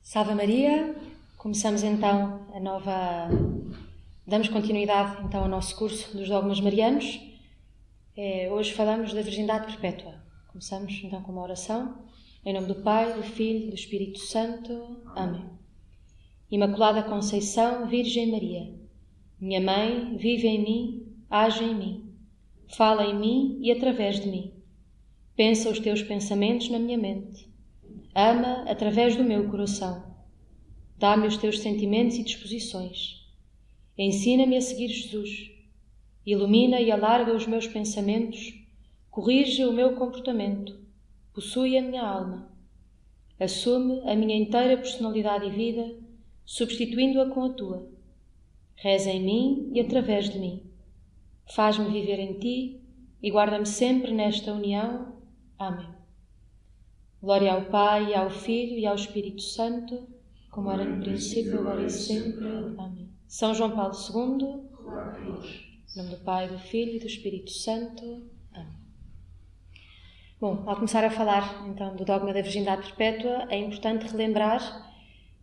Salve Maria! Começamos então damos continuidade então ao nosso curso dos dogmas marianos. Hoje falamos da virgindade perpétua. Começamos então com uma oração. Em nome do Pai, do Filho e do Espírito Santo. Amém. Imaculada Conceição, Virgem Maria, minha Mãe, vive em mim, age em mim, fala em mim e através de mim. Pensa os teus pensamentos na minha mente. Ama através do meu coração. Dá-me os teus sentimentos e disposições. Ensina-me a seguir Jesus. Ilumina e alarga os meus pensamentos. Corrige o meu comportamento. Possui a minha alma. Assume a minha inteira personalidade e vida, substituindo-a com a tua. Reza em mim e através de mim. Faz-me viver em ti e guarda-me sempre nesta união. Amém. Glória ao Pai, ao Filho e ao Espírito Santo, como era no princípio, agora e sempre. Amém. São João Paulo II, em nome do Pai, do Filho e do Espírito Santo. Amém. Bom, ao começar a falar então do dogma da virgindade perpétua, é importante relembrar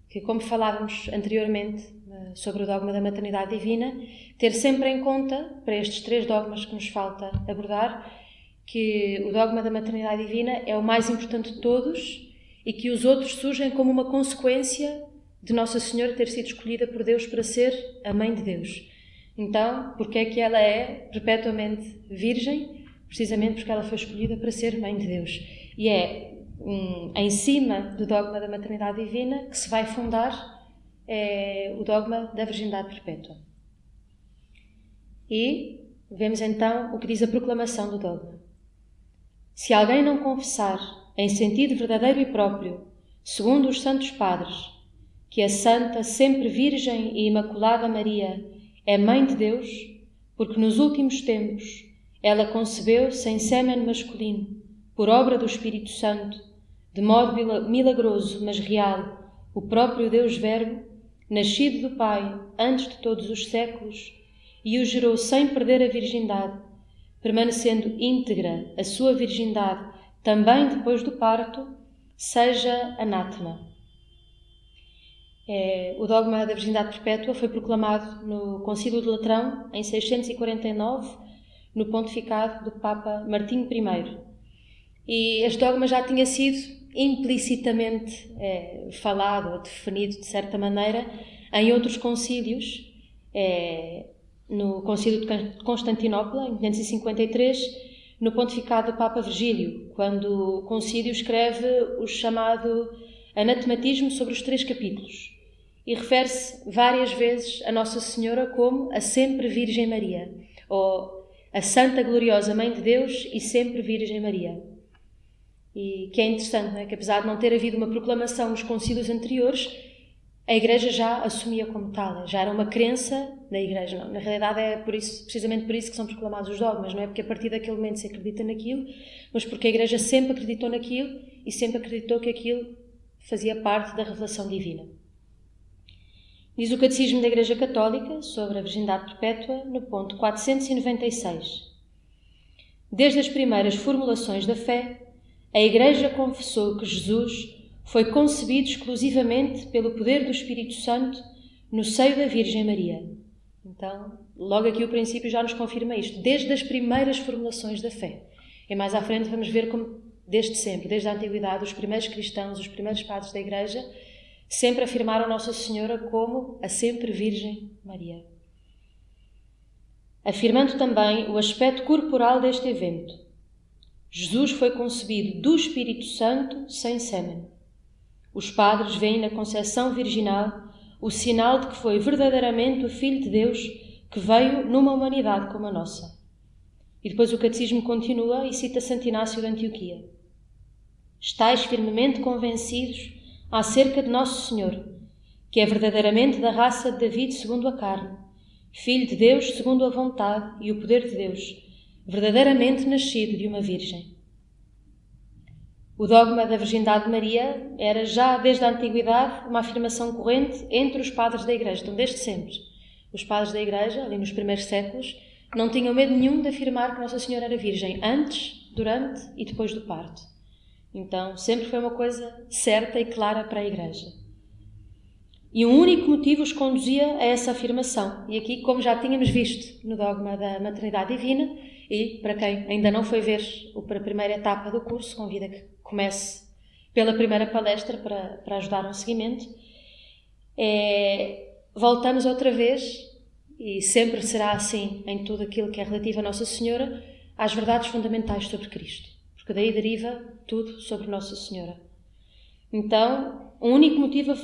que, como falávamos anteriormente sobre o dogma da maternidade divina, ter sempre em conta, para estes três dogmas que nos falta abordar, que o dogma da maternidade divina é o mais importante de todos e que os outros surgem como uma consequência de Nossa Senhora ter sido escolhida por Deus para ser a Mãe de Deus. Então, porque é que ela é perpetuamente virgem? Precisamente porque ela foi escolhida para ser Mãe de Deus. E é em cima do dogma da maternidade divina que se vai fundar o dogma da virgindade perpétua. E vemos então o que diz a proclamação do dogma. Se alguém não confessar, em sentido verdadeiro e próprio, segundo os santos padres, que a Santa, sempre Virgem e Imaculada Maria é Mãe de Deus, porque nos últimos tempos ela concebeu sem sêmen masculino, por obra do Espírito Santo, de modo milagroso, mas real, o próprio Deus Verbo, nascido do Pai antes de todos os séculos, e o gerou sem perder a virgindade, permanecendo íntegra a sua virgindade também depois do parto, seja anátema. O dogma da virgindade perpétua foi proclamado no Concílio de Latrão, em 649, no pontificado do Papa Martinho I. E este dogma já tinha sido implicitamente falado ou definido, de certa maneira, em outros concílios, no Concílio de Constantinopla, em 553, no pontificado do Papa Virgílio, quando o concílio escreve o chamado Anatematismo sobre os 3 capítulos e refere-se várias vezes a Nossa Senhora como a sempre Virgem Maria, ou a Santa Gloriosa Mãe de Deus e sempre Virgem Maria. E que é interessante, não é? Que apesar de não ter havido uma proclamação nos concílios anteriores, a Igreja já assumia como tal, já era uma crença da Igreja. Não, na realidade é precisamente por isso que são proclamados os dogmas, não é porque a partir daquele momento se acredita naquilo, mas porque a Igreja sempre acreditou naquilo e sempre acreditou que aquilo fazia parte da revelação divina. Diz o Catecismo da Igreja Católica sobre a virgindade perpétua no ponto 496. Desde as primeiras formulações da fé, a Igreja confessou que Jesus foi concebido exclusivamente pelo poder do Espírito Santo no seio da Virgem Maria. Então, logo aqui o princípio já nos confirma isto, desde as primeiras formulações da fé. E mais à frente vamos ver como, desde sempre, desde a antiguidade, os primeiros cristãos, os primeiros padres da Igreja, sempre afirmaram Nossa Senhora como a sempre Virgem Maria. Afirmando também o aspecto corporal deste evento. Jesus foi concebido do Espírito Santo sem sêmen. Os padres veem na concepção virginal o sinal de que foi verdadeiramente o Filho de Deus que veio numa humanidade como a nossa. E depois o Catecismo continua e cita Santo Inácio de Antioquia. Estais firmemente convencidos acerca de Nosso Senhor, que é verdadeiramente da raça de David segundo a carne, Filho de Deus segundo a vontade e o poder de Deus, verdadeiramente nascido de uma virgem. O dogma da virgindade de Maria era já desde a antiguidade uma afirmação corrente entre os padres da Igreja, então desde sempre. Os padres da Igreja, ali nos primeiros séculos, não tinham medo nenhum de afirmar que Nossa Senhora era virgem antes, durante e depois do parto. Então, sempre foi uma coisa certa e clara para a Igreja. E um único motivo os conduzia a essa afirmação. E aqui, como já tínhamos visto no dogma da maternidade divina, e para quem ainda não foi ver a primeira etapa do curso, convido a que comece pela primeira palestra para ajudar no seguimento, voltamos outra vez, e sempre será assim em tudo aquilo que é relativo a Nossa Senhora, às verdades fundamentais sobre Cristo. Porque daí deriva tudo sobre Nossa Senhora. Então, um único motivo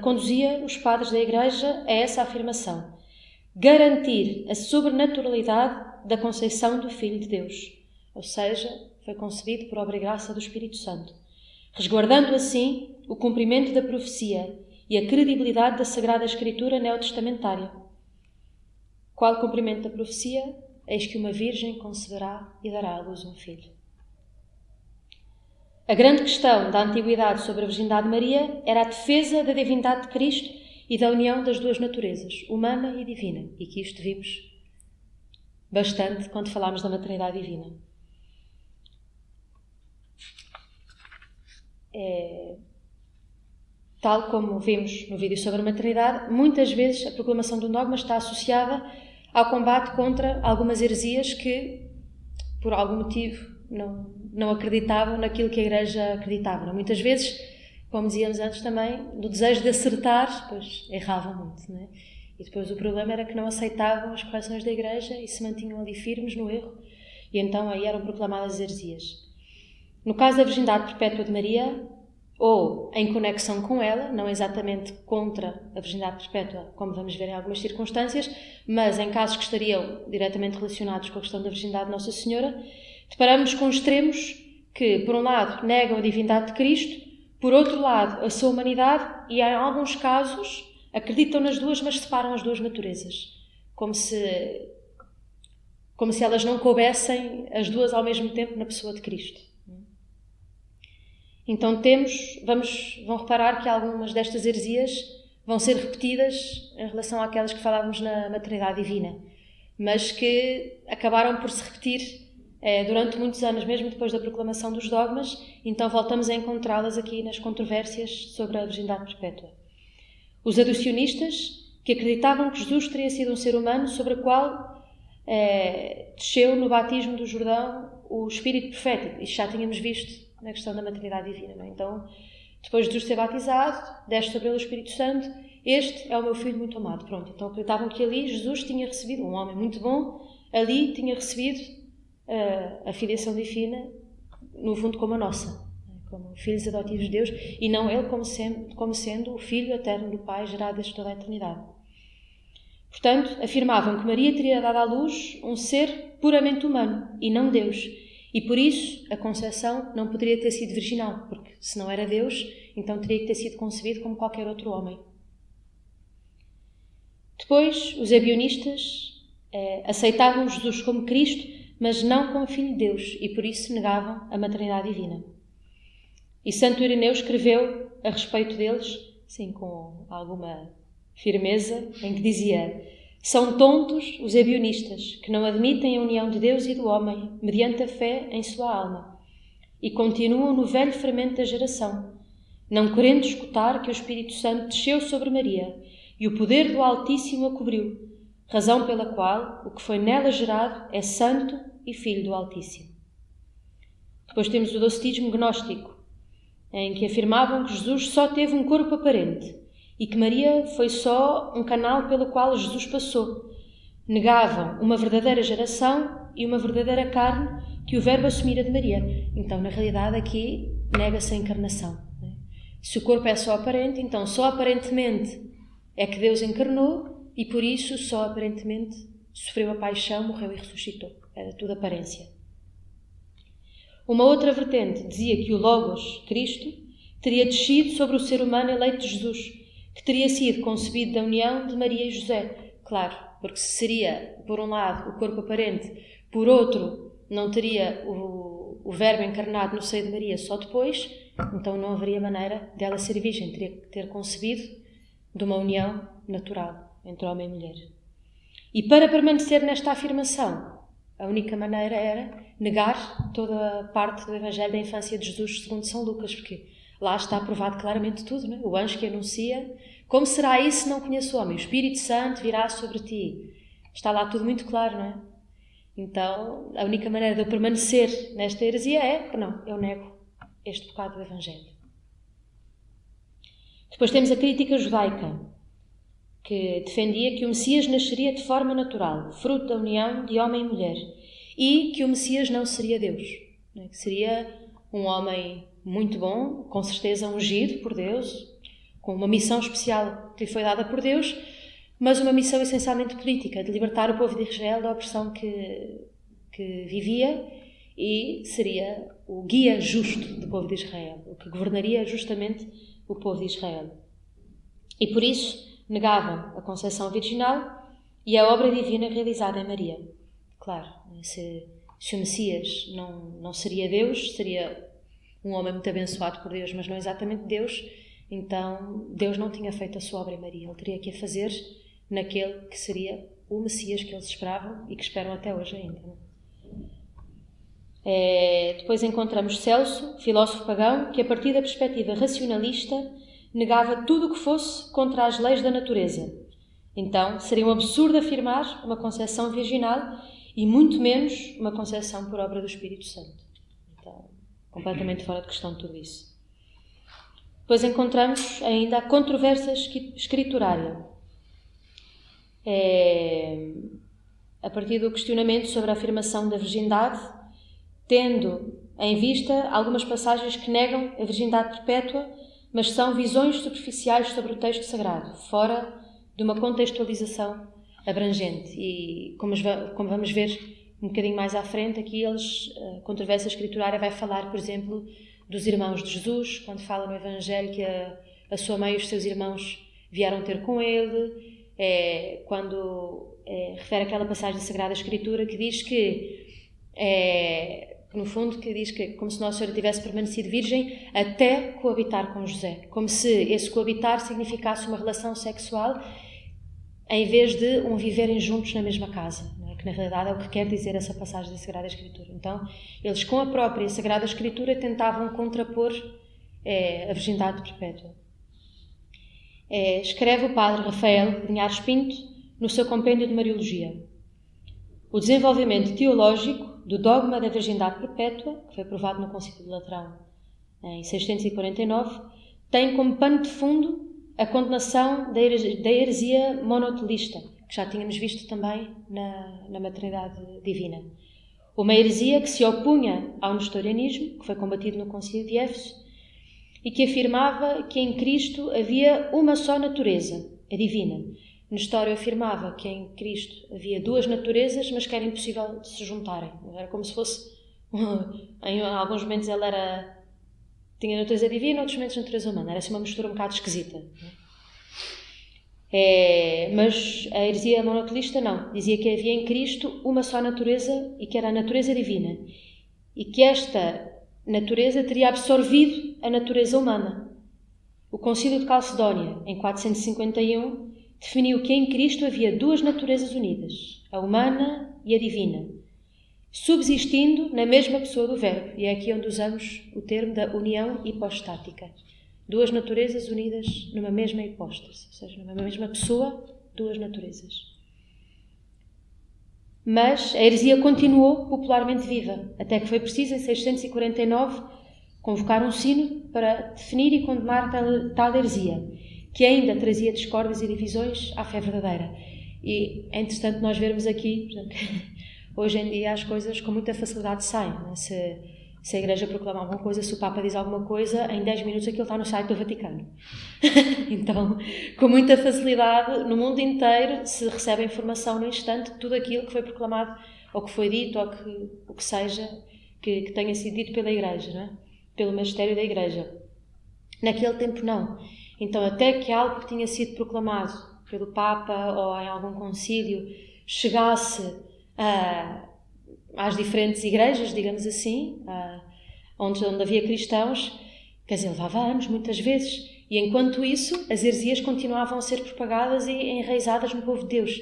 conduzia os padres da Igreja a essa afirmação: garantir a sobrenaturalidade da conceição do Filho de Deus, ou seja, foi concebido por obra e graça do Espírito Santo, resguardando assim o cumprimento da profecia e a credibilidade da Sagrada Escritura neotestamentária. Qual o cumprimento da profecia? Eis que uma virgem conceberá e dará à luz um filho. A grande questão da antiguidade sobre a virgindade de Maria era a defesa da divindade de Cristo e da união das duas naturezas, humana e divina, e que isto vimos bastante quando falámos da maternidade divina. Tal como vimos no vídeo sobre a maternidade, muitas vezes a proclamação do dogma está associada ao combate contra algumas heresias que, por algum motivo, não acreditavam naquilo que a Igreja acreditava. Muitas vezes, como dizíamos antes também, do desejo de acertar, pois erravam muito, não é? E depois o problema era que não aceitavam as correções da Igreja e se mantinham ali firmes no erro, e então aí eram proclamadas heresias. No caso da virgindade perpétua de Maria, ou em conexão com ela, não exatamente contra a virgindade perpétua, como vamos ver em algumas circunstâncias, mas em casos que estariam diretamente relacionados com a questão da virgindade de Nossa Senhora, deparamos com extremos que, por um lado, negam a divindade de Cristo, por outro lado, a sua humanidade e, em alguns casos, acreditam nas duas, mas separam as duas naturezas, como se elas não coubessem as duas ao mesmo tempo na pessoa de Cristo. Então vão reparar que algumas destas heresias vão ser repetidas em relação àquelas que falávamos na maternidade divina, mas que acabaram por se repetir durante muitos anos, mesmo depois da proclamação dos dogmas. Então voltamos a encontrá-las aqui nas controvérsias sobre a virgindade perpétua. Os adocionistas, que acreditavam que Jesus teria sido um ser humano sobre o qual desceu no batismo do Jordão o Espírito profético. Isto já tínhamos visto na questão da maternidade divina, não é? Então, depois de Jesus ser batizado, desce sobre ele o Espírito Santo, este é o meu filho muito amado. Pronto, então acreditavam que ali Jesus tinha recebido, um homem muito bom, ali tinha recebido a filiação divina, no fundo como a nossa, como filhos adotivos de Deus, e não ele como sendo o filho eterno do Pai, gerado desde toda a eternidade. Portanto, afirmavam que Maria teria dado à luz um ser puramente humano, e não Deus. E por isso a concepção não poderia ter sido virginal, porque se não era Deus, então teria que ter sido concebido como qualquer outro homem. Depois, os ebionistas aceitavam Jesus como Cristo, mas não como Filho de Deus, e por isso negavam a maternidade divina. E Santo Irineu escreveu a respeito deles, sim, com alguma firmeza, em que dizia: são tontos os ebionistas, que não admitem a união de Deus e do homem, mediante a fé em sua alma, e continuam no velho fermento da geração, não querendo escutar que o Espírito Santo desceu sobre Maria, e o poder do Altíssimo a cobriu, razão pela qual o que foi nela gerado é santo e filho do Altíssimo. Depois temos o docetismo gnóstico, em que afirmavam que Jesus só teve um corpo aparente, e que Maria foi só um canal pelo qual Jesus passou. Negavam uma verdadeira geração e uma verdadeira carne que o Verbo assumira de Maria. Então, na realidade, aqui nega-se a encarnação. Se o corpo é só aparente, então só aparentemente é que Deus encarnou e, por isso, só aparentemente sofreu a paixão, morreu e ressuscitou. Era tudo aparência. Uma outra vertente dizia que o Logos, Cristo, teria descido sobre o ser humano eleito de Jesus, que teria sido concebido da união de Maria e José. Claro, porque se seria, por um lado, o corpo aparente, por outro, não teria o Verbo encarnado no seio de Maria só depois, então não haveria maneira dela ser virgem, teria que ter concebido de uma união natural entre homem e mulher. E para permanecer nesta afirmação, a única maneira era negar toda a parte do Evangelho da infância de Jesus segundo São Lucas, porque lá está provado claramente tudo, não é? O anjo que anuncia, como será isso se não conheço o homem? O Espírito Santo virá sobre ti. Está lá tudo muito claro, não é? Então, a única maneira de eu permanecer nesta heresia é, não, eu nego este bocado do Evangelho. Depois temos a crítica judaica, que defendia que o Messias nasceria de forma natural, fruto da união de homem e mulher, e que o Messias não seria Deus, né? Que seria um homem muito bom, com certeza ungido por Deus, com uma missão especial que lhe foi dada por Deus, mas uma missão essencialmente política, de libertar o povo de Israel da opressão que vivia, e seria o guia justo do povo de Israel, o que governaria justamente o povo de Israel. E por isso negavam a concepção virginal e a obra divina realizada em Maria. Claro, se o Messias não seria Deus, seria um homem muito abençoado por Deus, mas não exatamente Deus, então Deus não tinha feito a sua obra em Maria. Ele teria que a fazer naquele que seria o Messias que eles esperavam e que esperam até hoje ainda. Depois encontramos Celso, filósofo pagão, que a partir da perspectiva racionalista negava tudo o que fosse contra as leis da natureza. Então, seria um absurdo afirmar uma concepção virginal e muito menos uma concepção por obra do Espírito Santo. Então, completamente fora de questão tudo isso. Depois encontramos ainda a controvérsia escriturária. A partir do questionamento sobre a afirmação da virgindade, tendo em vista algumas passagens que negam a virgindade perpétua, mas são visões superficiais sobre o texto sagrado, fora de uma contextualização abrangente. E como vamos ver um bocadinho mais à frente, aqui a controvérsia escriturária vai falar, por exemplo, dos irmãos de Jesus, quando fala no Evangelho que a sua mãe e os seus irmãos vieram ter com ele, quando refere aquela passagem da Sagrada Escritura que diz que no fundo, que diz que como se Nossa Senhora tivesse permanecido virgem até coabitar com José. Como se esse coabitar significasse uma relação sexual em vez de um viverem juntos na mesma casa, não é? Que na realidade é o que quer dizer essa passagem da Sagrada Escritura. Então, eles com a própria Sagrada Escritura tentavam contrapor a virgindade perpétua. Escreve o padre Rafael Linhares Pinto no seu compêndio de Mariologia. O desenvolvimento teológico do dogma da virgindade perpétua, que foi aprovado no Concílio de Latrão em 649, tem como pano de fundo a condenação da heresia monotelista, que já tínhamos visto também na maternidade divina. Uma heresia que se opunha ao nestorianismo, que foi combatido no Concílio de Éfeso, e que afirmava que em Cristo havia uma só natureza, a divina. Nestório afirmava que em Cristo havia duas naturezas, mas que era impossível de se juntarem. Era como se fosse... Em alguns momentos ele tinha natureza divina, outros momentos natureza humana. Era assim uma mistura um bocado esquisita. Mas a heresia monotelista não. Dizia que havia em Cristo uma só natureza e que era a natureza divina. E que esta natureza teria absorvido a natureza humana. O Concílio de Calcedónia, em 451... definiu que em Cristo havia duas naturezas unidas, a humana e a divina, subsistindo na mesma pessoa do Verbo. E é aqui onde usamos o termo da união hipostática. Duas naturezas unidas numa mesma hipóstase, ou seja, numa mesma pessoa, duas naturezas. Mas a heresia continuou popularmente viva, até que foi preciso, em 649, convocar um sínodo para definir e condenar tal heresia, que ainda trazia discórdias e divisões à fé verdadeira. E é interessante nós vermos aqui, portanto, hoje em dia as coisas com muita facilidade saem. Não é? Se a Igreja proclama alguma coisa, se o Papa diz alguma coisa, em 10 minutos aquilo está no site do Vaticano. Então, com muita facilidade, no mundo inteiro se recebe a informação no instante de tudo aquilo que foi proclamado, ou que foi dito, ou o que seja, que tenha sido dito pela Igreja, não é? Pelo magistério da Igreja. Naquele tempo não. Então, até que algo que tinha sido proclamado pelo Papa ou em algum concílio chegasse às diferentes igrejas, digamos assim, onde havia cristãos, quer dizer, levava anos, muitas vezes. E enquanto isso, as heresias continuavam a ser propagadas e enraizadas no povo de Deus.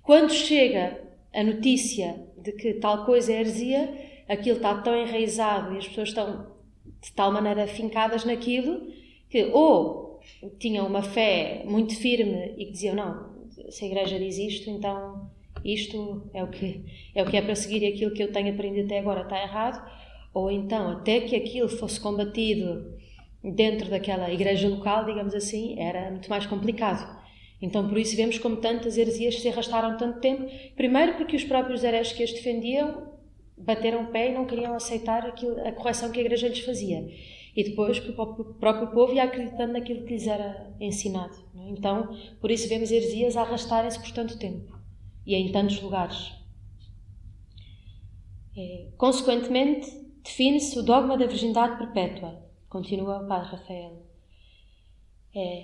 Quando chega a notícia de que tal coisa é heresia, aquilo está tão enraizado e as pessoas estão de tal maneira fincadas naquilo que ou tinham uma fé muito firme e que diziam, não, se a Igreja diz isto, então isto é o que é para seguir e aquilo que eu tenho aprendido até agora está errado, ou então até que aquilo fosse combatido dentro daquela igreja local, digamos assim, era muito mais complicado. Então por isso vemos como tantas heresias se arrastaram tanto tempo, primeiro porque os próprios hereges que as defendiam bateram o pé e não queriam aceitar a correção que a Igreja lhes fazia. E depois que o próprio povo ia acreditando naquilo que lhes era ensinado. Não é? Então, por isso vemos heresias a arrastarem-se por tanto tempo. E em tantos lugares. Consequentemente, define-se o dogma da virgindade perpétua. Continua o Padre Rafael.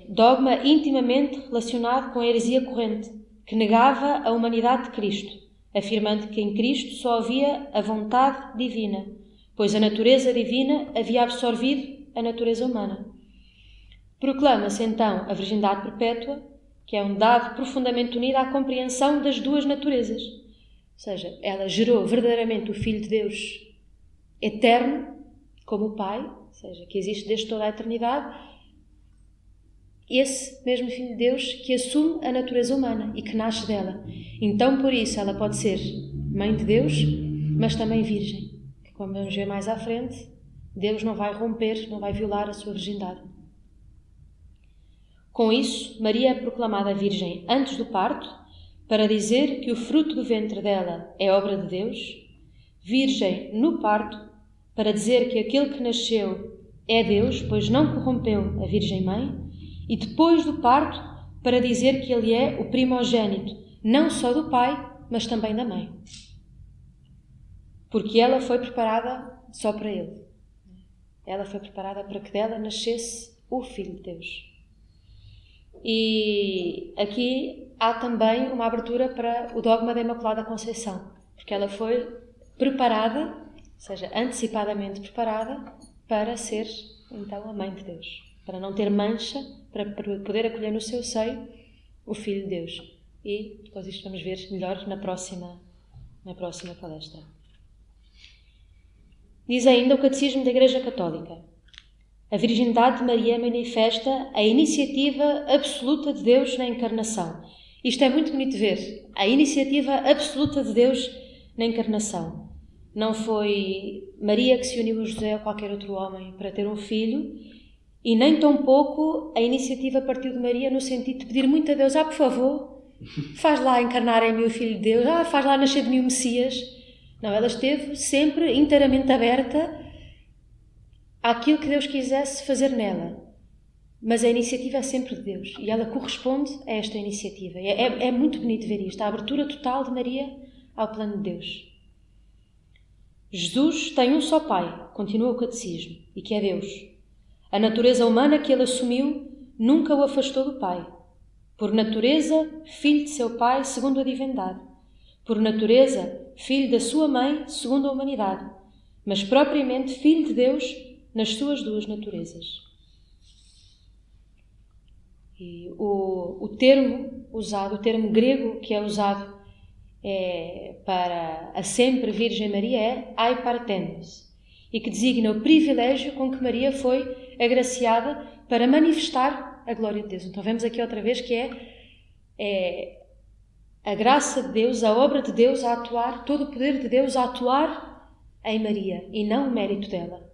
Dogma intimamente relacionado com a heresia corrente, que negava a humanidade de Cristo, afirmando que em Cristo só havia a vontade divina, pois a natureza divina havia absorvido a natureza humana. Proclama-se então a virgindade perpétua, que é um dado profundamente unido à compreensão das duas naturezas. Ou seja, ela gerou verdadeiramente o Filho de Deus eterno, como o Pai, ou seja, que existe desde toda a eternidade, esse mesmo Filho de Deus que assume a natureza humana e que nasce dela. Então, por isso, ela pode ser Mãe de Deus, mas também Virgem. Como vamos ver mais à frente, Deus não vai romper, não vai violar a sua virgindade. Com isso, Maria é proclamada Virgem antes do parto, para dizer que o fruto do ventre dela é obra de Deus, Virgem no parto, para dizer que aquele que nasceu é Deus, pois não corrompeu a Virgem Mãe, e depois do parto, para dizer que ele é o primogênito, não só do pai, mas também da mãe. Porque ela foi preparada só para ele. Ela foi preparada para que dela nascesse o Filho de Deus. E aqui há também uma abertura para o dogma da Imaculada Conceição, porque ela foi preparada, ou seja, antecipadamente preparada, para ser, então, a Mãe de Deus. Para não ter mancha, para poder acolher no seu seio o Filho de Deus. E depois isto vamos ver melhor na próxima palestra. Diz ainda o Catecismo da Igreja Católica: a virgindade de Maria manifesta a iniciativa absoluta de Deus na encarnação. Isto é muito bonito de ver. A iniciativa absoluta de Deus na encarnação. Não foi Maria que se uniu a José ou qualquer outro homem para ter um filho, e nem tão pouco a iniciativa partiu de Maria no sentido de pedir muito a Deus: por favor, faz lá encarnar em mim o Filho de Deus, faz lá nascer de mim o Messias. Não, ela esteve sempre inteiramente aberta àquilo que Deus quisesse fazer nela. Mas a iniciativa é sempre de Deus e ela corresponde a esta iniciativa. É muito bonito ver isto, a abertura total de Maria ao plano de Deus. Jesus tem um só Pai, continua o Catecismo, e que é Deus. A natureza humana que ele assumiu nunca o afastou do Pai. Por natureza, filho de seu Pai, segundo a divindade. Por natureza, filho da sua mãe, segundo a humanidade. Mas propriamente filho de Deus nas suas duas naturezas. E o termo usado, o termo grego que é usado para a sempre Virgem Maria é ai partendes, e que designa o privilégio com que Maria foi agraciada para manifestar a glória de Deus. Então vemos aqui outra vez que é a graça de Deus, a obra de Deus a atuar, todo o poder de Deus a atuar em Maria e não o mérito dela.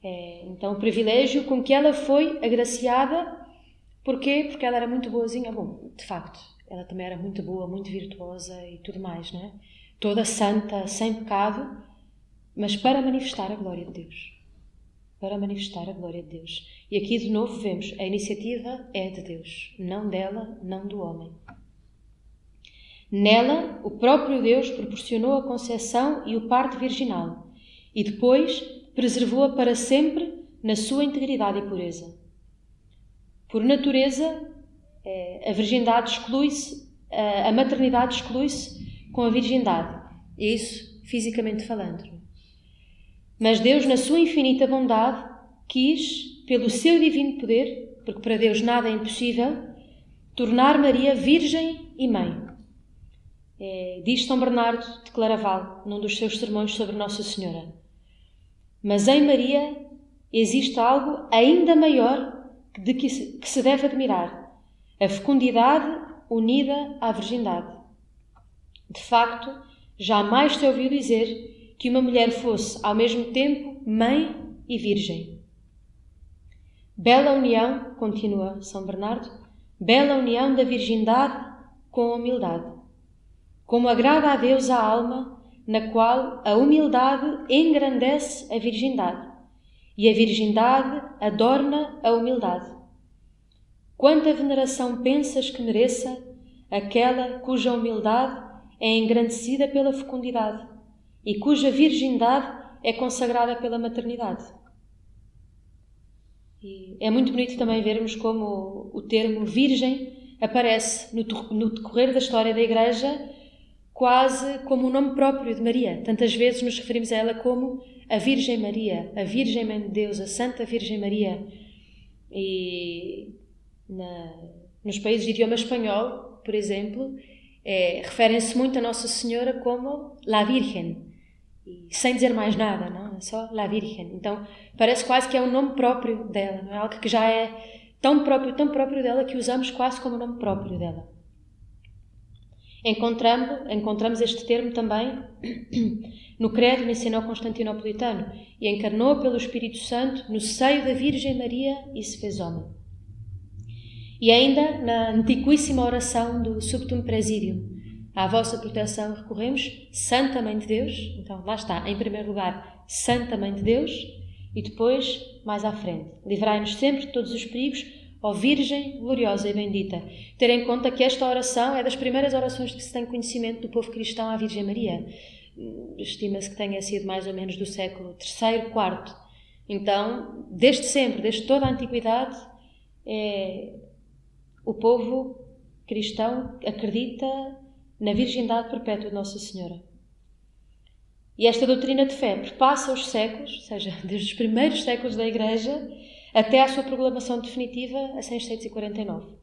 Então o privilégio com que ela foi agraciada. Porquê? Porque ela era muito boazinha. Bom, de facto, ela também era muito boa, muito virtuosa e tudo mais, não é? Toda santa, sem pecado, mas para manifestar a glória de Deus. Para manifestar a glória de Deus. E aqui de novo vemos, a iniciativa é de Deus, não dela, não do homem. Nela, o próprio Deus proporcionou a concepção e o parto virginal e depois preservou-a para sempre na sua integridade e pureza. Por natureza, a virgindade exclui-se, a maternidade exclui-se com a virgindade. Isso fisicamente falando. Mas Deus, na sua infinita bondade, quis, pelo seu divino poder, porque para Deus nada é impossível, tornar Maria virgem e mãe. Diz São Bernardo de Claraval, num dos seus sermões sobre Nossa Senhora: Mas em Maria existe algo ainda maior de que se deve admirar: a fecundidade unida à virgindade. De facto, jamais se ouviu dizer que uma mulher fosse ao mesmo tempo mãe e virgem. Bela união, continua São Bernardo, bela união da virgindade com a humildade. Como agrada a Deus a alma, na qual a humildade engrandece a virgindade e a virgindade adorna a humildade. Quanta veneração pensas que mereça aquela cuja humildade é engrandecida pela fecundidade e cuja virgindade é consagrada pela maternidade? E é muito bonito também vermos como o termo virgem aparece no decorrer da história da Igreja quase como um nome próprio de Maria. Tantas vezes nos referimos a ela como a Virgem Maria, a Virgem Mãe de Deus, a Santa Virgem Maria. E nos países de idioma espanhol, por exemplo, referem-se muito a Nossa Senhora como La Virgen, e sem dizer mais nada, não? É só La Virgen. Então parece quase que é um nome próprio dela, não é? Algo que já é tão próprio dela que usamos quase como nome próprio dela. Encontramos este termo também no credo niceno-constantinopolitano: e encarnou pelo Espírito Santo no seio da Virgem Maria e se fez homem. E ainda na antiquíssima oração do Subtum Presidium: à vossa proteção recorremos, Santa Mãe de Deus. Então lá está, em primeiro lugar, Santa Mãe de Deus, e depois, mais à frente, livrai-nos sempre de todos os perigos, ó Virgem gloriosa e bendita. Ter em conta que esta oração é das primeiras orações que se tem conhecimento do povo cristão à Virgem Maria. Estima-se que tenha sido mais ou menos do século III, IV. Então, desde sempre, desde toda a antiguidade, o povo cristão acredita na virgindade perpétua de Nossa Senhora. E esta doutrina de fé perpassa os séculos, ou seja, desde os primeiros séculos da Igreja até à sua proclamação definitiva a 649.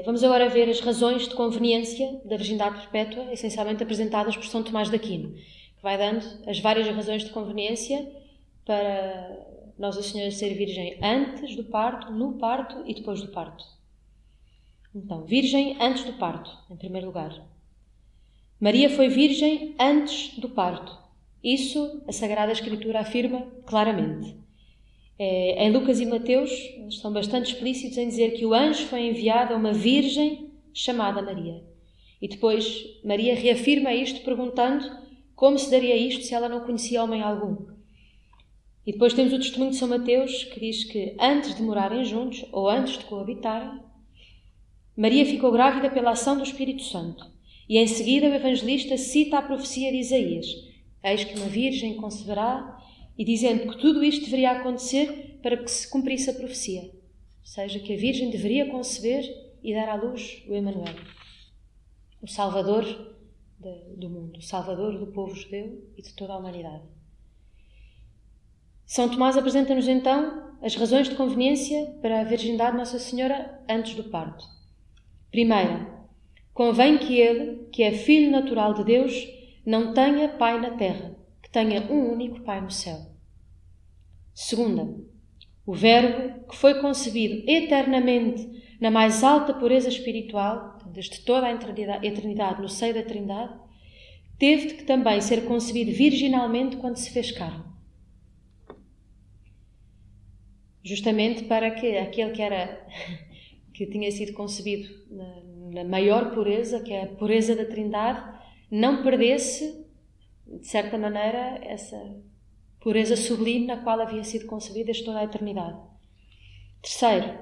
Vamos agora ver as razões de conveniência da virgindade perpétua, essencialmente apresentadas por São Tomás de Aquino, que vai dando as várias razões de conveniência para Nossa Senhora ser virgem antes do parto, no parto e depois do parto. Então, virgem antes do parto, em primeiro lugar. Maria foi virgem antes do parto. Isso a Sagrada Escritura afirma claramente. Em Lucas e Mateus, eles são bastante explícitos em dizer que o anjo foi enviado a uma virgem chamada Maria. E depois Maria reafirma isto perguntando como se daria isto se ela não conhecia homem algum. E depois temos o testemunho de São Mateus, que diz que antes de morarem juntos, ou antes de coabitarem, Maria ficou grávida pela ação do Espírito Santo. E em seguida o evangelista cita a profecia de Isaías: eis que uma virgem conceberá, e dizendo que tudo isto deveria acontecer para que se cumprisse a profecia. Ou seja, que a virgem deveria conceber e dar à luz o Emanuel, o Salvador do mundo, o Salvador do povo judeu e de toda a humanidade. São Tomás apresenta-nos então as razões de conveniência para a virgindade de Nossa Senhora antes do parto. Primeira, convém que ele, que é filho natural de Deus, não tenha pai na terra, que tenha um único pai no céu. Segunda, o Verbo, que foi concebido eternamente na mais alta pureza espiritual, desde toda a eternidade no seio da Trindade, teve de também ser concebido virginalmente quando se fez carne. Justamente para que aquele que tinha sido concebido na maior pureza, que é a pureza da Trindade, não perdesse, de certa maneira, essa pureza sublime na qual havia sido concebido desde toda a eternidade. Terceiro,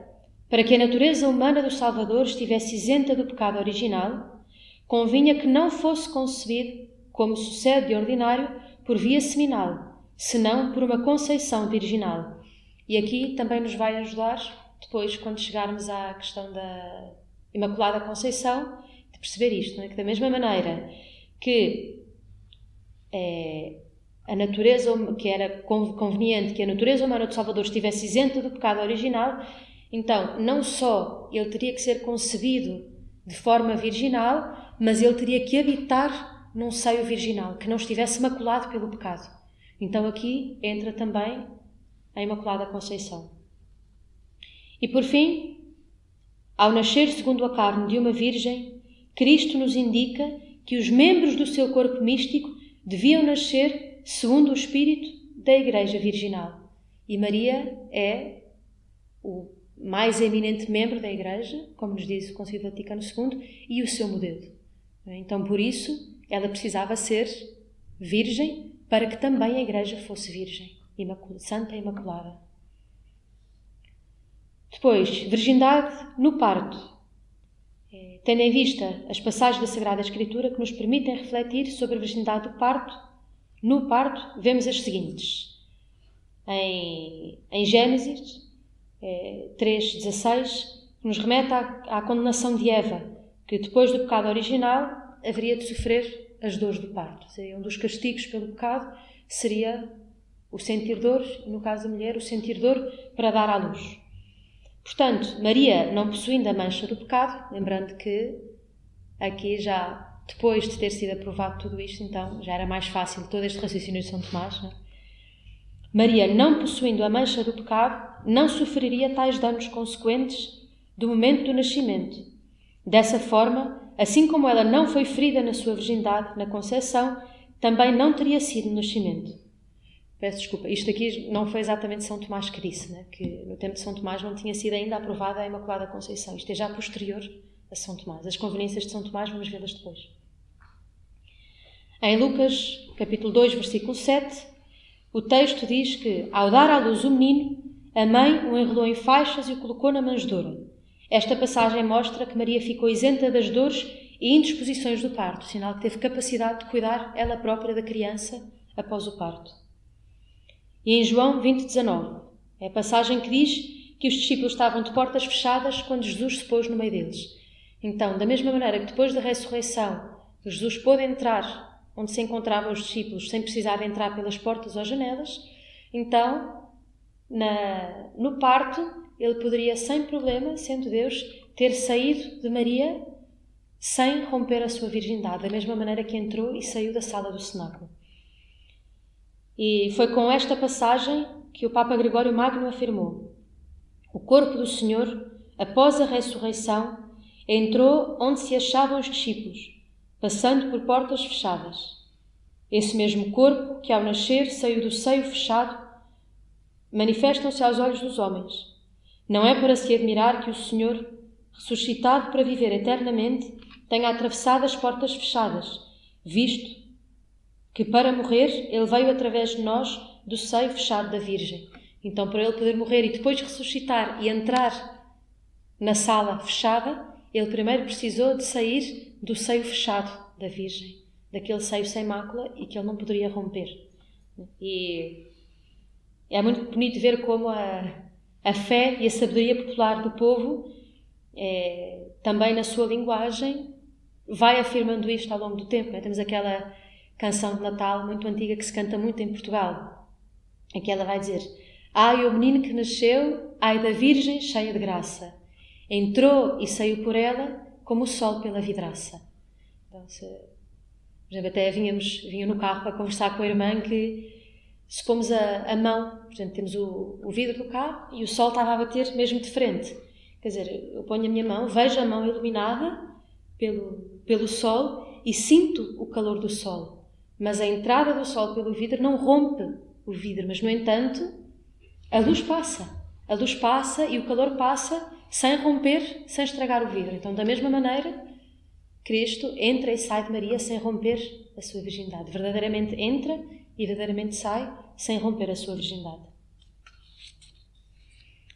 para que a natureza humana do Salvador estivesse isenta do pecado original, convinha que não fosse concebido, como sucede de ordinário, por via seminal, senão por uma conceição virginal. E aqui também nos vai ajudar, depois, quando chegarmos à questão da Imaculada Conceição, de perceber isto, não é? Que da mesma maneira que a natureza, que era conveniente que a natureza humana do Salvador estivesse isenta do pecado original, então não só ele teria que ser concebido de forma virginal, mas ele teria que habitar num seio virginal, que não estivesse maculado pelo pecado. Então aqui entra também a Imaculada Conceição. E por fim, ao nascer segundo a carne de uma virgem, Cristo nos indica que os membros do seu corpo místico deviam nascer segundo o espírito da Igreja Virginal. E Maria é o mais eminente membro da Igreja, como nos diz o Concílio Vaticano II, e o seu modelo. Então, por isso, ela precisava ser virgem para que também a Igreja fosse virgem, santa e imaculada. Depois, virgindade no parto. Tendo em vista as passagens da Sagrada Escritura que nos permitem refletir sobre a virgindade do parto, no parto vemos as seguintes. Em Gênesis 3,16, que nos remete à condenação de Eva, que depois do pecado original haveria de sofrer as dores do parto. Um dos castigos pelo pecado seria o sentir dor, e no caso da mulher, o sentir dor para dar à luz. Portanto, Maria, não possuindo a mancha do pecado, lembrando que aqui já, depois de ter sido aprovado tudo isto, então já era mais fácil todo este raciocínio de São Tomás, não é? Maria, não possuindo a mancha do pecado, não sofreria tais danos consequentes do momento do nascimento. Dessa forma, assim como ela não foi ferida na sua virgindade, na concepção, também não teria sido no nascimento. Peço desculpa, isto aqui não foi exatamente São Tomás que disse, né? Que no tempo de São Tomás não tinha sido ainda aprovada a Imaculada Conceição. Isto é já posterior a São Tomás. As conveniências de São Tomás vamos vê-las depois. Em Lucas, capítulo 2, versículo 7, o texto diz que, ao dar à luz o menino, a mãe o enrolou em faixas e o colocou na manjedoura. Esta passagem mostra que Maria ficou isenta das dores e indisposições do parto, sinal que teve capacidade de cuidar ela própria da criança após o parto. E em João 20,19, é a passagem que diz que os discípulos estavam de portas fechadas quando Jesus se pôs no meio deles. Então, da mesma maneira que depois da ressurreição, Jesus pôde entrar onde se encontravam os discípulos sem precisar de entrar pelas portas ou janelas, então, no parto, ele poderia, sem problema, sendo Deus, ter saído de Maria sem romper a sua virgindade, da mesma maneira que entrou e saiu da sala do cenáculo. E foi com esta passagem que o Papa Gregório Magno afirmou: o corpo do Senhor, após a ressurreição, entrou onde se achavam os discípulos, passando por portas fechadas. Esse mesmo corpo, que ao nascer saiu do seio fechado, manifestam-se aos olhos dos homens. Não é para se admirar que o Senhor, ressuscitado para viver eternamente, tenha atravessado as portas fechadas, visto que para morrer ele veio através de nós do seio fechado da Virgem. Então, para ele poder morrer e depois ressuscitar e entrar na sala fechada, ele primeiro precisou de sair do seio fechado da Virgem, daquele seio sem mácula e que ele não poderia romper. E é muito bonito ver como a fé e a sabedoria popular do povo, também na sua linguagem, vai afirmando isto ao longo do tempo. Temos aquela canção de Natal muito antiga que se canta muito em Portugal, em que ela vai dizer: ai, o menino que nasceu, ai da Virgem cheia de graça, entrou e saiu por ela como o sol pela vidraça. Então, por exemplo, até vinha no carro para conversar com a irmã que se pomos a mão, por exemplo, temos o vidro do carro e o sol estava a bater mesmo de frente. Quer dizer, eu ponho a minha mão, vejo a mão iluminada pelo sol e sinto o calor do sol. Mas a entrada do sol pelo vidro não rompe o vidro, mas, no entanto, a luz passa e o calor passa sem romper, sem estragar o vidro. Então, da mesma maneira, Cristo entra e sai de Maria sem romper a sua virgindade. Verdadeiramente entra e verdadeiramente sai sem romper a sua virgindade.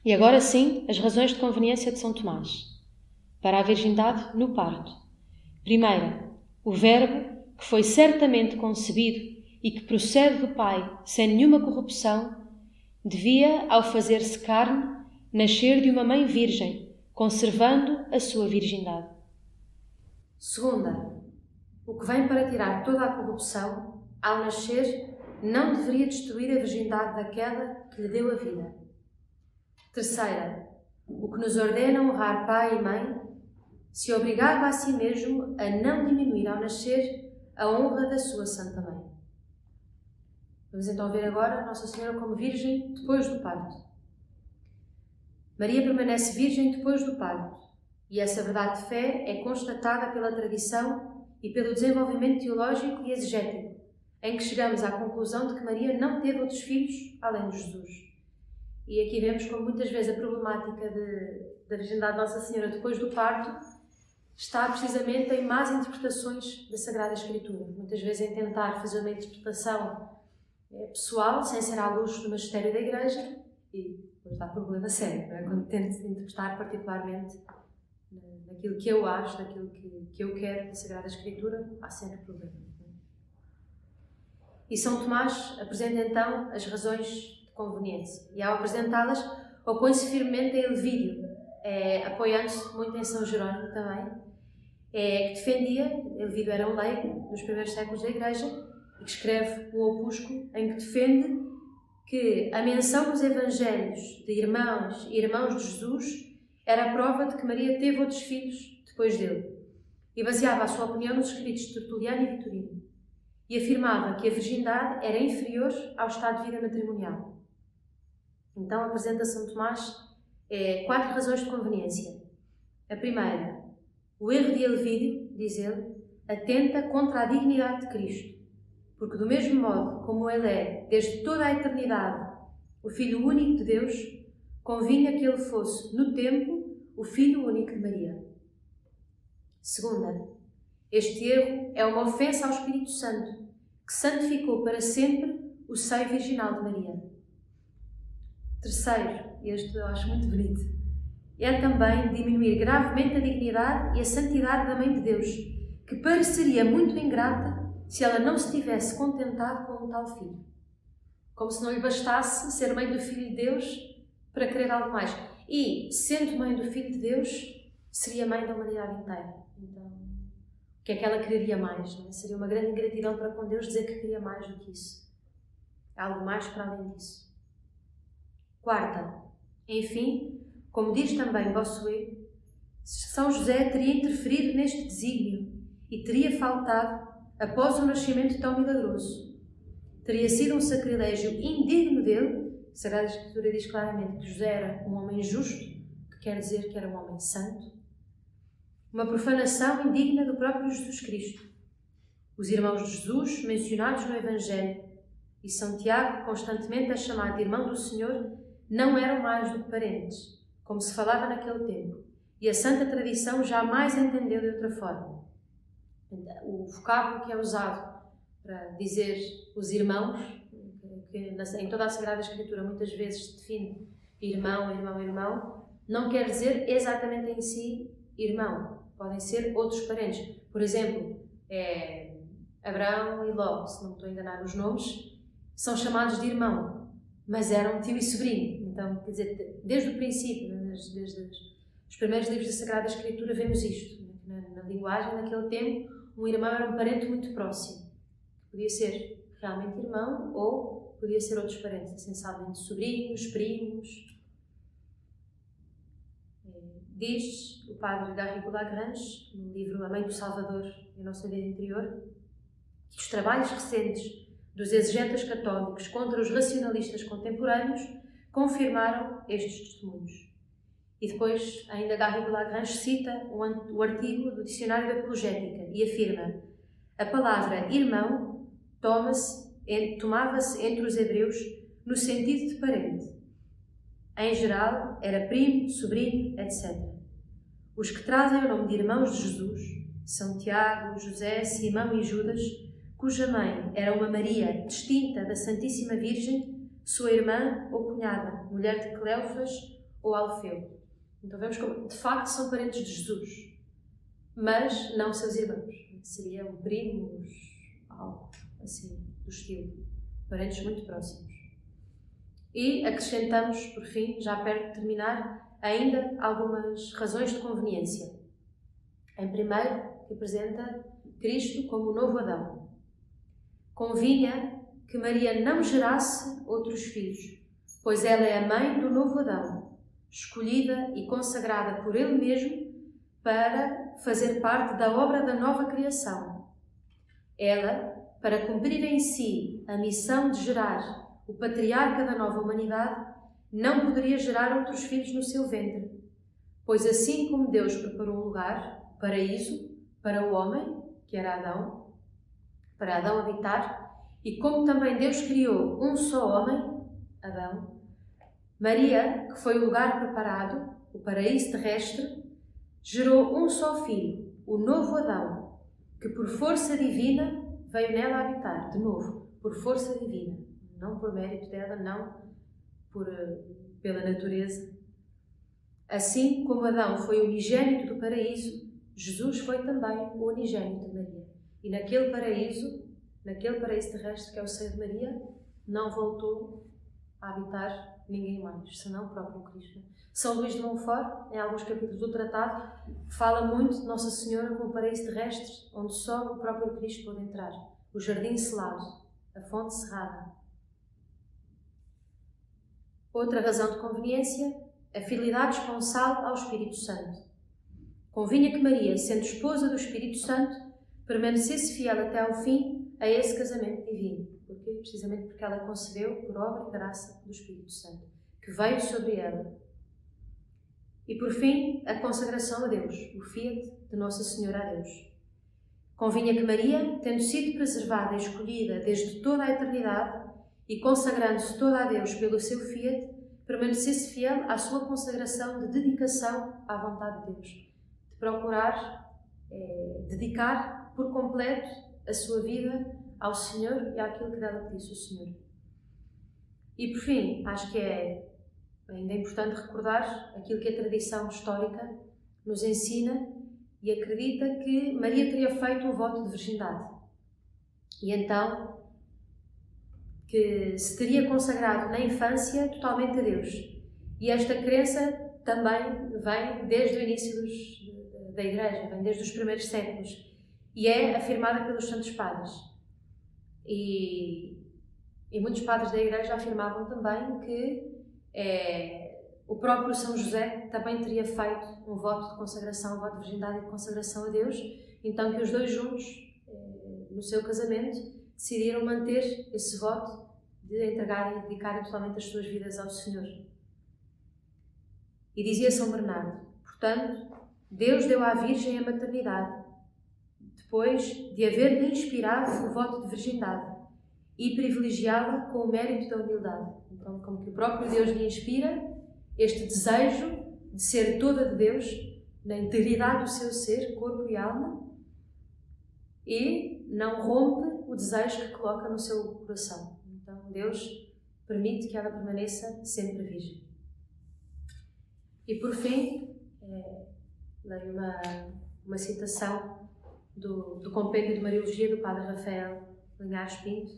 E agora sim, as razões de conveniência de São Tomás para a virgindade no parto. Primeira, o Verbo, que foi certamente concebido e que procede do Pai sem nenhuma corrupção, devia, ao fazer-se carne, nascer de uma mãe virgem, conservando a sua virgindade. Segunda, o que vem para tirar toda a corrupção, ao nascer, não deveria destruir a virgindade daquela que lhe deu a vida. Terceira, o que nos ordena honrar pai e mãe, se obrigava a si mesmo a não diminuir ao nascer a honra da sua Santa Mãe. Vamos então ver agora Nossa Senhora como Virgem depois do parto. Maria permanece virgem depois do parto, e essa verdade de fé é constatada pela tradição e pelo desenvolvimento teológico e exegético, em que chegamos à conclusão de que Maria não teve outros filhos além de Jesus. E aqui vemos como muitas vezes a problemática da virgindade de Nossa Senhora depois do parto está precisamente em más interpretações da Sagrada Escritura. Muitas vezes em tentar fazer uma interpretação pessoal, sem ser à luz do magistério da Igreja, e depois dá problema sério, não é? Quando tento interpretar particularmente naquilo que eu acho, naquilo que eu quero da Sagrada Escritura, há sempre problema. E São Tomás apresenta então as razões de conveniência, e ao apresentá-las opõe-se firmemente a Elvídio, apoiando-se muito em São Jerónimo também, que defendia, Elvídio era um leigo nos primeiros séculos da Igreja, e que escreve um opúsculo em que defende que a menção nos Evangelhos de irmãos e irmãos de Jesus era a prova de que Maria teve outros filhos depois dele, e baseava a sua opinião nos escritos de Tertuliano e Vitorino, e afirmava que a virgindade era inferior ao estado de vida matrimonial. Então apresenta São Tomás 4 razões de conveniência. A primeira, o erro de Elvídio, diz ele, atenta contra a dignidade de Cristo, porque do mesmo modo como ele é, desde toda a eternidade, o Filho único de Deus, convinha que ele fosse, no tempo, o Filho único de Maria. Segunda, este erro é uma ofensa ao Espírito Santo, que santificou para sempre o seio virginal de Maria. Terceiro, este eu acho muito bonito, é também diminuir gravemente a dignidade e a santidade da Mãe de Deus, que pareceria muito ingrata se ela não se tivesse contentado com um tal filho. Como se não lhe bastasse ser mãe do Filho de Deus para querer algo mais. E, sendo mãe do Filho de Deus, seria mãe da humanidade inteira. Então, o que é que ela quereria mais? Não é? Seria uma grande ingratidão para com Deus dizer que queria mais do que isso. Há algo mais para além disso. Quarta, enfim, como diz também Bossuet, São José teria interferido neste desígnio e teria faltado após o nascimento tão milagroso. Teria sido um sacrilégio indigno dele. A Sagrada Escritura diz claramente que José era um homem justo, que quer dizer que era um homem santo. Uma profanação indigna do próprio Jesus Cristo. Os irmãos de Jesus, mencionados no Evangelho, e São Tiago, constantemente é chamado de irmão do Senhor, não eram mais do que parentes, como se falava naquele tempo, e a santa tradição jamais entendeu de outra forma. O vocábulo que é usado para dizer os irmãos, que em toda a Sagrada Escritura muitas vezes se define irmão, irmão, irmão, não quer dizer exatamente em si irmão. Podem ser outros parentes. Por exemplo, Abraão e Ló, se não me estou a enganar os nomes, são chamados de irmão, mas eram tio e sobrinho. Então, quer dizer, desde o princípio, desde os primeiros livros da Sagrada Escritura, vemos isto. Na linguagem daquele tempo, um irmão era um parente muito próximo. Podia ser realmente irmão ou podia ser outros parentes, essencialmente sobrinhos, primos. Diz o padre Garrigou Lagrange, no livro A Mãe do Salvador e a Nossa Vida Interior, que os trabalhos recentes dos exegetas católicos contra os racionalistas contemporâneos confirmaram estes testemunhos. E depois, ainda Garrigou Lagrange cita o artigo do Dicionário da Apologética e afirma: a palavra irmão tomava-se entre os hebreus no sentido de parente. Em geral, era primo, sobrinho, etc. Os que trazem o nome de irmãos de Jesus, São Tiago, José, Simão e Judas, cuja mãe era uma Maria distinta da Santíssima Virgem, sua irmã ou cunhada, mulher de Cleófas ou Alfeu. Então vemos como, de facto, são parentes de Jesus, mas não seus irmãos. Seriam primos, algo assim, do estilo. Parentes muito próximos. E acrescentamos, por fim, já perto de terminar, ainda algumas razões de conveniência. Em primeiro, representa Cristo como o novo Adão. Convinha que Maria não gerasse outros filhos, pois ela é a mãe do novo Adão, escolhida e consagrada por ele mesmo para fazer parte da obra da nova criação. Ela, para cumprir em si a missão de gerar o patriarca da nova humanidade, não poderia gerar outros filhos no seu ventre, pois assim como Deus preparou um lugar, o paraíso, para o homem, que era Adão, para Adão habitar, e como também Deus criou um só homem, Adão, Maria, que foi o lugar preparado, o paraíso terrestre, gerou um só filho, o novo Adão, que por força divina veio nela habitar, de novo, por força divina, não por mérito dela, não pela natureza. Assim como Adão foi o unigênito do paraíso, Jesus foi também o unigênito de Maria. E naquele paraíso terrestre que é o seio de Maria, não voltou a habitar ninguém mais, senão o próprio Cristo. São Luís de Montfort, em alguns capítulos do tratado, fala muito de Nossa Senhora como o paraíso terrestre, onde só o próprio Cristo pode entrar. O jardim selado, a fonte cerrada. Outra razão de conveniência, a fidelidade esponsal ao Espírito Santo. Convinha que Maria, sendo esposa do Espírito Santo, permanecesse fiel até ao fim a esse casamento divino. Porquê? Precisamente porque ela concebeu por obra e graça do Espírito Santo, que veio sobre ela. E por fim, a consagração a Deus, o fiat de Nossa Senhora a Deus. Convinha que Maria, tendo sido preservada e escolhida desde toda a eternidade e consagrando-se toda a Deus pelo seu fiat, permanecesse fiel à sua consagração de dedicação à vontade de Deus, de procurar dedicar por completo a sua vida ao Senhor e àquilo que dela pedisse o Senhor. E por fim, acho que é ainda importante recordar aquilo que a tradição histórica nos ensina e acredita que Maria teria feito um voto de virgindade. E então, que se teria consagrado na infância totalmente a Deus. E esta crença também vem desde o início da Igreja, vem desde os primeiros séculos. E é afirmada pelos santos padres. E muitos padres da Igreja afirmavam também que o próprio São José também teria feito um voto de consagração, um voto de virgindade e de consagração a Deus, então que os dois juntos, no seu casamento, decidiram manter esse voto de entregarem e dedicarem totalmente as suas vidas ao Senhor. E dizia São Bernardo, portanto, Deus deu à Virgem a maternidade, depois de haver-lhe inspirado o voto de virgindade e privilegiá-la com o mérito da humildade. Então, como que o próprio Deus lhe inspira este desejo de ser toda de Deus, na integridade do seu ser, corpo e alma, e não rompe o desejo que coloca no seu coração. Então, Deus permite que ela permaneça sempre virgem. E por fim, leio uma citação do compêndio de Mariologia do Padre Rafael Linhares Pinto,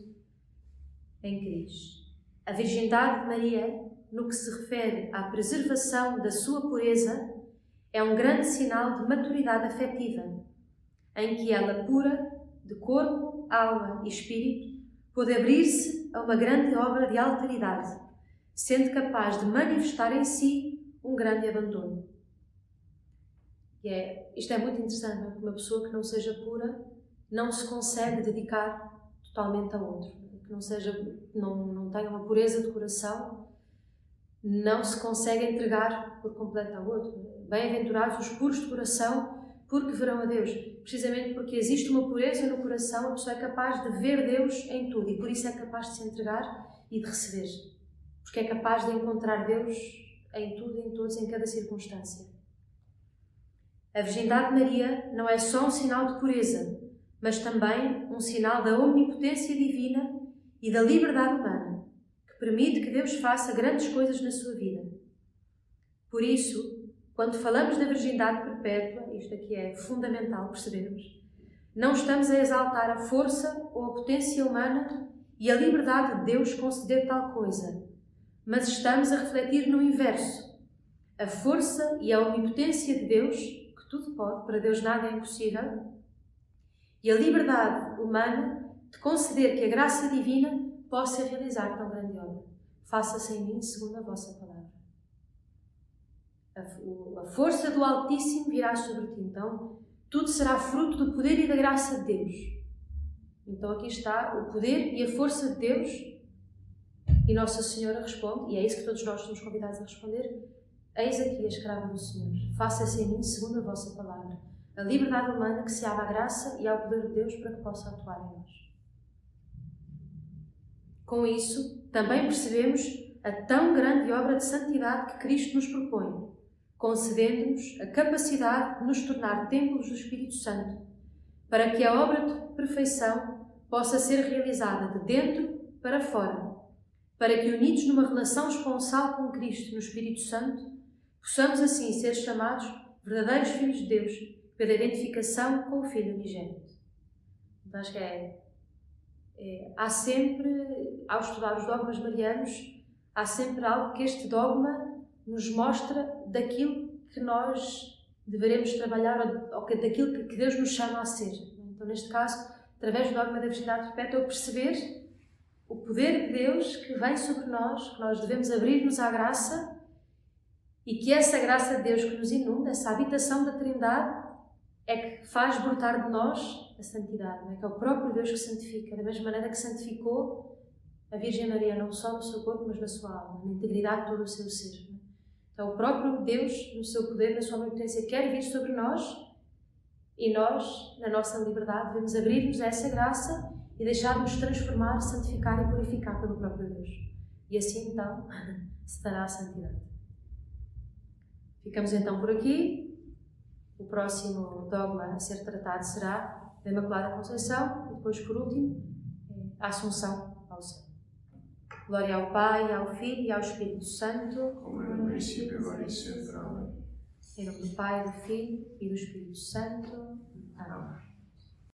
em que diz: a virgindade de Maria, no que se refere à preservação da sua pureza, é um grande sinal de maturidade afetiva, em que ela, pura, de corpo, alma e espírito, pôde abrir-se a uma grande obra de alteridade, sendo capaz de manifestar em si um grande abandono. Isto é muito interessante, porque uma pessoa que não seja pura não se consegue dedicar totalmente a outro, que não tenha uma pureza de coração, não se consegue entregar por completo ao outro. Bem-aventurados os puros de coração, porque verão a Deus. Precisamente porque existe uma pureza no coração, a pessoa é capaz de ver Deus em tudo e por isso é capaz de se entregar e de receber. Porque é capaz de encontrar Deus em tudo, em todos, em cada circunstância. A virgindade de Maria não é só um sinal de pureza, mas também um sinal da omnipotência divina e da liberdade humana, que permite que Deus faça grandes coisas na sua vida. Por isso, quando falamos da virgindade perpétua, isto aqui é fundamental percebermos, não estamos a exaltar a força ou a potência humana e a liberdade de Deus conceder tal coisa, mas estamos a refletir no inverso, a força e a omnipotência de Deus, que tudo pode, para Deus nada é impossível, e a liberdade humana de conceder que a graça divina possa realizar tão grande obra. Faça-se em mim segundo a vossa palavra. A força do Altíssimo virá sobre ti. Então, tudo será fruto do poder e da graça de Deus. Então aqui está o poder e a força de Deus, e Nossa Senhora responde, e é isso que todos nós somos convidados a responder: eis aqui a escrava do Senhor, faça-se em mim segundo a vossa palavra. A liberdade humana que se abre à graça e ao poder de Deus para que possa atuar em nós. Com isso, também percebemos a tão grande obra de santidade que Cristo nos propõe, concedendo-nos a capacidade de nos tornar templos do Espírito Santo, para que a obra de perfeição possa ser realizada de dentro para fora, para que, unidos numa relação esponsal com Cristo no Espírito Santo, possamos assim ser chamados verdadeiros filhos de Deus, pela identificação com o Filho unigênito. Então, acho que há sempre, ao estudar os dogmas marianos, há sempre algo que este dogma nos mostra daquilo que nós deveremos trabalhar, ou daquilo que Deus nos chama a ser. Então, neste caso, através do dogma da virgindade perpétua, perceber o poder de Deus que vem sobre nós, que nós devemos abrir-nos à graça, e que essa graça de Deus que nos inunda, essa habitação da Trindade, é que faz brotar de nós a santidade, não é? Que é o próprio Deus que santifica, da mesma maneira que santificou a Virgem Maria, não só no seu corpo, mas na sua alma, na integridade de todo o seu ser. Não é? Então, o próprio Deus, no seu poder, na sua omnipotência, quer vir sobre nós, e nós, na nossa liberdade, devemos abrir-nos a essa graça e deixar-nos transformar, santificar e purificar pelo próprio Deus. E assim, então, se dará a santidade. Ficamos então por aqui. O próximo dogma a ser tratado será da Imaculada Conceição e depois, por último, a Assunção ao céu. Glória ao Pai, ao Filho e ao Espírito Santo, como era no princípio, agora e sempre. Amém. Em nome do Pai, do Filho e do Espírito Santo. Amém.